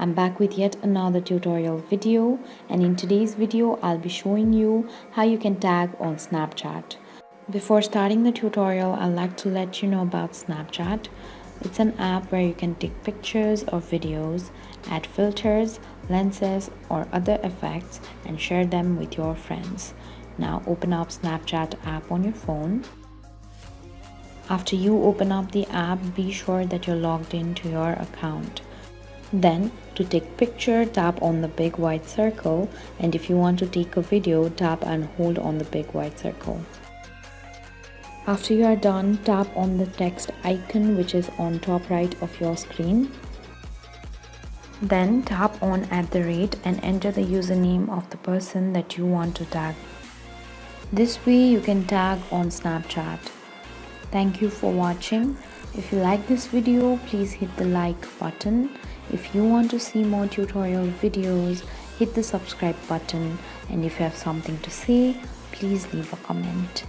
I'm back with yet another tutorial video, and in today's video I'll be showing you how you can tag on Snapchat. Before starting the tutorial, I'd like to let you know about Snapchat. It's an app where you can take pictures or videos, add filters, lenses or other effects and share them with your friends. Now open up Snapchat app on your phone. After you open up the app, be sure that you're logged into your account. Then, to take picture, tap on the big white circle, and if you want to take a video, tap and hold on the big white circle. After you are done, tap on the text icon which is on top right of your screen. Then tap on @ and enter the username of the person that you want to tag. This way you can tag on Snapchat. Thank you for watching. If you like this video, please hit the like button. If you want to see more tutorial videos, hit the subscribe button. And if you have something to say, please leave a comment.